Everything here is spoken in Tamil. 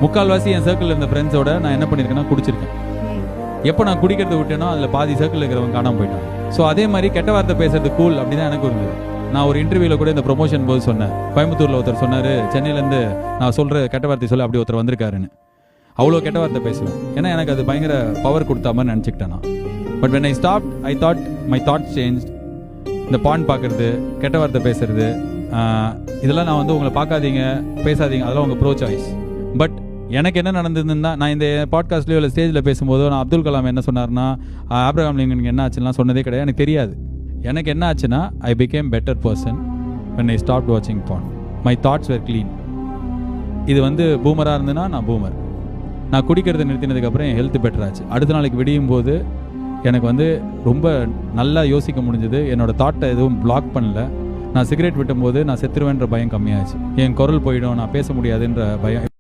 முக்கால்வாசி என் சர்க்கிளில் இருந்த ஃப்ரெண்ட்ஸோட நான் என்ன பண்ணியிருக்கேன்னா குடிச்சிருக்கேன். எப்போ நான் குடிக்கிறத விட்டேனோ அதில் பாதி சர்க்கிள் இருக்கிறவங்க காணாமல் போயிட்டாங்க. ஸோ அதே மாதிரி கெட்ட வார்த்தை பேசுறது கூல் அப்படி தான் எனக்கு இருந்தது. நான் ஒரு இன்டர்வியூவில் கூட இந்த ப்ரொமோஷன் போது சொன்னேன். கோயம்புத்தூரில் ஒருத்தர் சொன்னார், சென்னையிலேருந்து நான் சொல்கிற கெட்ட வார்த்தை சொல்லி அப்படி ஒருத்தர் வந்திருக்காருன்னு. அவ்வளோ கெட்ட வார்த்தை பேசுவேன். ஏன்னா எனக்கு அது பயங்கர பவர் கொடுத்தா மாதிரி நினச்சிக்கிட்டேன் நான். But when I stopped, I thought my thoughts changed. இந்த பான் பார்க்குறது, கெட்ட வார்த்தை பேசுறது, இதெல்லாம் நான் வந்து உங்களை பார்க்காதீங்க பேசாதீங்க, அதெல்லாம் உங்கள் ப்ரோ சாய்ஸ். பட் எனக்கு என்ன நடந்ததுன்னா, நான் இந்த பாட்காஸ்ட்லேயோ இல்லை ஸ்டேஜில் பேசும்போதோ நான் அப்துல் கலாம் என்ன சொன்னார்னா, ஆப்ரஹாம் லிங்கனுக்கு என்ன ஆச்சுன்னா சொன்னதே கிடையாது. எனக்கு தெரியாது. எனக்கு என்ன ஆச்சுன்னா, I became better person when I stopped watching porn. My thoughts were clean. இது வந்து பூமராக இருந்ததுன்னா நான் பூமர். நான் குடிக்கிறத நிறுத்தினதுக்கப்புறம் என் ஹெல்த் பெட்டர் ஆச்சு. அடுத்த நாளைக்கு விடியும் போது எனக்கு வந்து ரொம்ப நல்லா யோசிக்க முடிஞ்சது. என்னோட தாட்டை எதுவும் பிளாக் பண்ணல. நான் சிகரெட் விட்டும்போது நான் செத்துருவேன்ற பயம் கம்மியாச்சு. என் குரல் போயிடும், நான் பேச முடியாதுன்ற பயம்